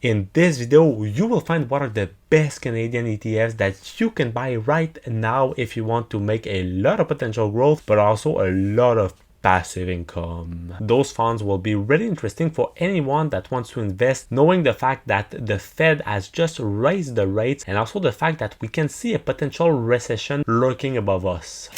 In this video, you will find what are the best Canadian ETFs that you can buy right now if you want to make a lot of potential growth, but also a lot of passive income. Those funds will be really interesting for anyone that wants to invest, knowing the fact that the Fed has just raised the rates and also the fact that we can see a potential recession lurking above us.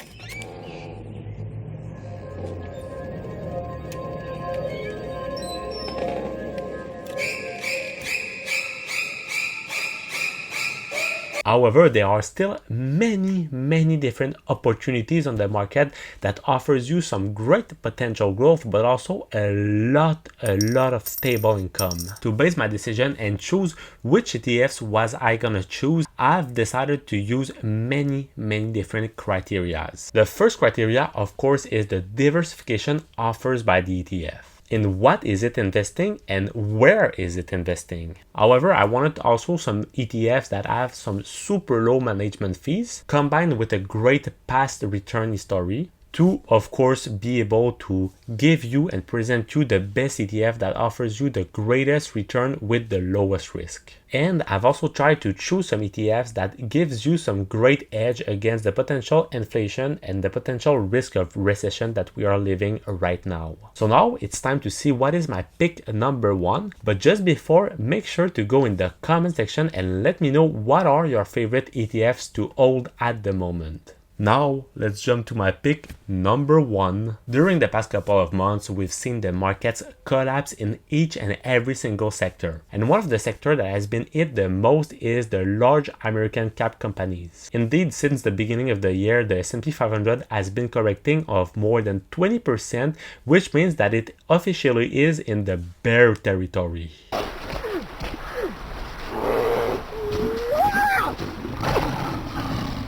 However, there are still many different opportunities on the market that offers you some great potential growth, but also a lot of stable income. To base my decision and choose which ETFs was I gonna choose, I've decided to use many different criteria. The first criteria, of course, is the diversification offers by the ETF. In what is it investing and where is it investing? However, I wanted also some ETFs that have some super low management fees combined with a great past return history to, of course, be able to give you and present you the best ETF that offers you the greatest return with the lowest risk. And I've also tried to choose some ETFs that gives you some great edge against the potential inflation and the potential risk of recession that we are living right now. So now it's time to see what is my pick number one. But just before, make sure to go in the comment section and let me know what are your favorite ETFs to hold at the moment. Now, let's jump to my pick number one. During the past couple of months, we've seen the markets collapse in each and every single sector. And one of the sectors that has been hit the most is the large American cap companies. Indeed, since the beginning of the year, the S&P 500 has been correcting of more than 20%, which means that it officially is in the bear territory.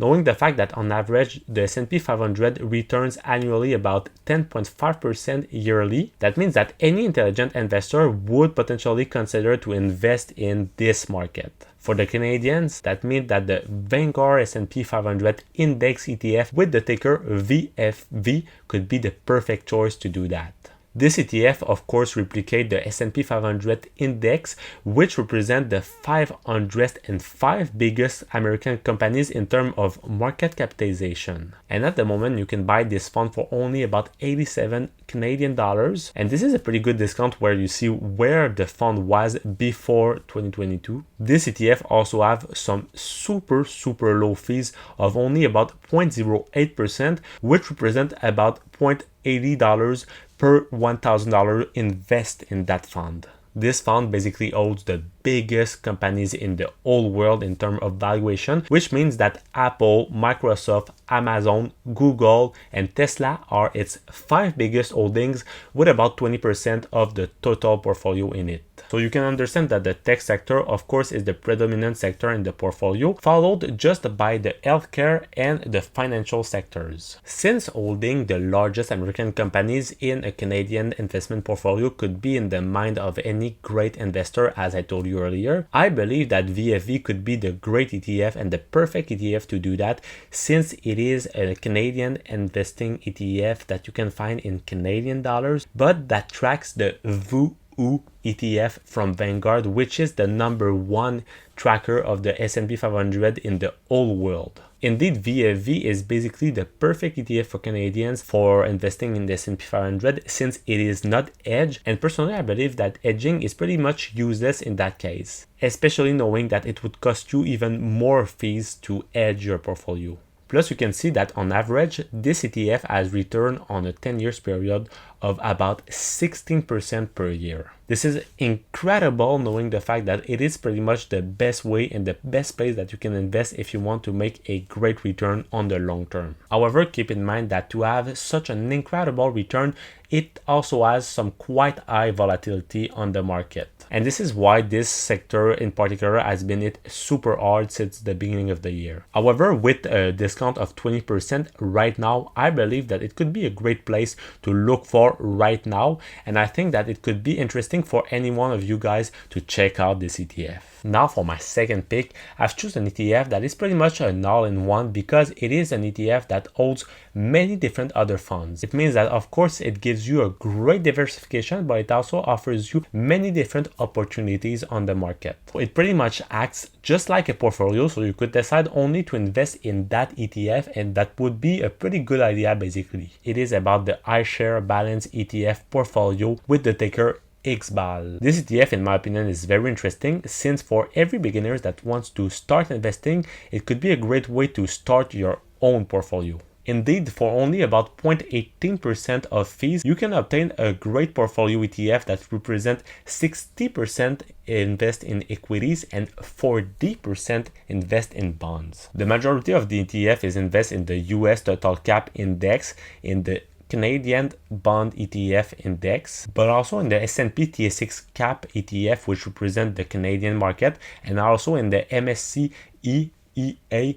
Knowing the fact that on average, the S&P 500 returns annually about 10.5% yearly, that means that any intelligent investor would potentially consider to invest in this market. For the Canadians, that means that the Vanguard S&P 500 Index ETF with the ticker VFV could be the perfect choice to do that. This ETF, of course, replicates the S&P 500 index, which represents the 505 biggest American companies in terms of market capitalization. And at the moment, you can buy this fund for only about 87 Canadian dollars. And this is a pretty good discount where you see where the fund was before 2022. This ETF also have some super low fees of only about 0.08%, which represent about $0.80 per $1,000 invest in that fund. This fund basically owns the biggest companies in the whole world in terms of valuation, which means that Apple, Microsoft, Amazon, Google, and Tesla are its 5 biggest holdings with about 20% of the total portfolio in it. So you can understand that the tech sector, of course, is the predominant sector in the portfolio, followed just by the healthcare and the financial sectors. Since holding the largest American companies in a Canadian investment portfolio could be in the mind of any great investor, as I told you earlier, I believe that VFV could be the great ETF and the perfect ETF to do that, since it is a Canadian investing ETF that you can find in Canadian dollars, but that tracks the VOO ETF from Vanguard, which is the #1 tracker of the S&P 500 in the whole world. Indeed, VFV is basically the perfect ETF for Canadians for investing in the S&P 500 since it is not hedged, and personally I believe that hedging is pretty much useless in that case, especially knowing that it would cost you even more fees to hedge your portfolio. Plus, you can see that on average, this ETF has returned on a 10 years period of about 16% per year. This is incredible, knowing the fact that it is pretty much the best way and the best place that you can invest if you want to make a great return on the long term. However, keep in mind that to have such an incredible return, it also has some quite high volatility on the market. And this is why this sector in particular has been hit super hard since the beginning of the year. However, with a discount of 20% right now, I believe that it could be a great place to look for right now. And I think that it could be interesting for any one of you guys to check out this ETF. Now for my second pick, I've chosen an ETF that is pretty much an all-in-one because it is an ETF that holds many different other funds. It means that of course it gives you a great diversification, but it also offers you many different opportunities on the market. It pretty much acts just like a portfolio, so you could decide only to invest in that ETF, and that would be a pretty good idea basically. It is about the iShare Balance ETF portfolio with the ticker XBAL. This ETF, in my opinion, is very interesting since for every beginner that wants to start investing, it could be a great way to start your own portfolio. Indeed, for only about 0.18% of fees, you can obtain a great portfolio ETF that represents 60% invest in equities and 40% invest in bonds. The majority of the ETF is invest in the US Total Cap Index, in the Canadian Bond ETF Index, but also in the S&P TSX Cap ETF, which represent the Canadian market, and also in the MSCI EA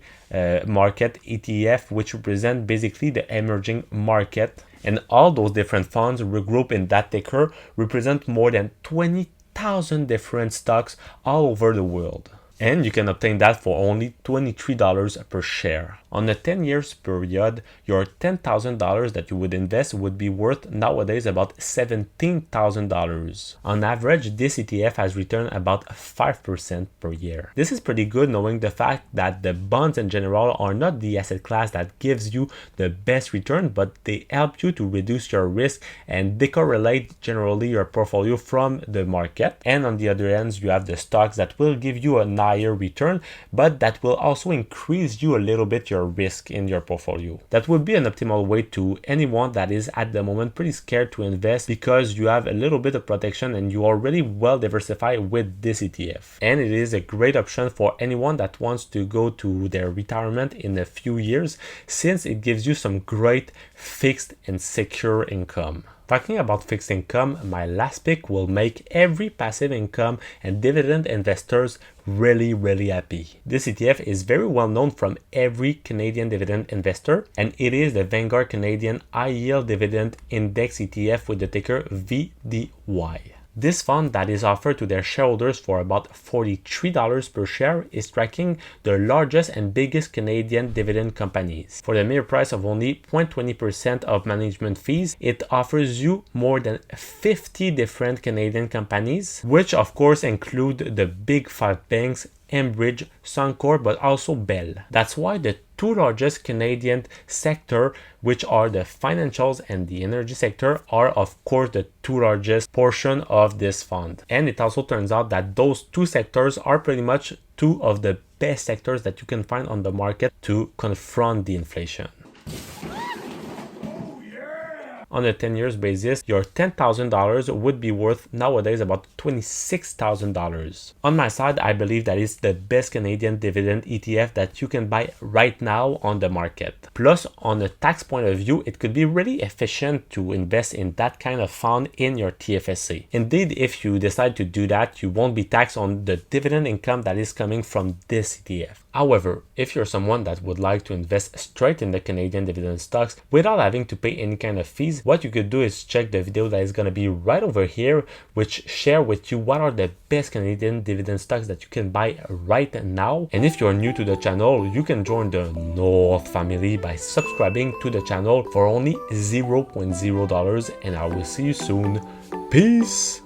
market ETF, which represent basically the emerging market. And all those different funds regrouped in that ticker represent more than 20,000 different stocks all over the world. And you can obtain that for only $23 per share. On a 10 years period, your $10,000 that you would invest would be worth nowadays about $17,000. On average, this ETF has returned about 5% per year. This is pretty good, knowing the fact that the bonds in general are not the asset class that gives you the best return, but they help you to reduce your risk and decorrelate generally your portfolio from the market. And on the other end, you have the stocks that will give you a higher return, but that will also increase you a little bit your risk in your portfolio. That would be an optimal way to anyone that is at the moment pretty scared to invest, because you have a little bit of protection and you are already well diversified with this ETF. And it is a great option for anyone that wants to go to their retirement in a few years, since it gives you some great fixed and secure income. Talking about fixed income, my last pick will make every passive income and dividend investors really happy. This ETF is very well known from every Canadian dividend investor, and it is the Vanguard Canadian High Yield Dividend Index ETF with the ticker VDY. This fund that is offered to their shareholders for about $43 per share is tracking the largest and biggest Canadian dividend companies. For the mere price of only 0.20% of management fees, it offers you more than 50 different Canadian companies, which of course include the big five banks, Enbridge, Suncor, but also Bell. That's why the two largest Canadian sector, which are the financials and the energy sector, are of course the two largest portion of this fund. And it also turns out that those two sectors are pretty much two of the best sectors that you can find on the market to confront the inflation. On a 10 years basis, your $10,000 would be worth nowadays about $26,000. On my side, I believe that is the best Canadian dividend ETF that you can buy right now on the market. Plus, on a tax point of view, it could be really efficient to invest in that kind of fund in your TFSA. Indeed, if you decide to do that, you won't be taxed on the dividend income that is coming from this ETF. However, if you're someone that would like to invest straight in the Canadian dividend stocks without having to pay any kind of fees, what you could do is check the video that is going to be right over here, which share with you what are the best Canadian dividend stocks that you can buy right now. And if you're new to the channel, you can join the North family by subscribing to the channel for only $0.0, and I will see you soon. Peace!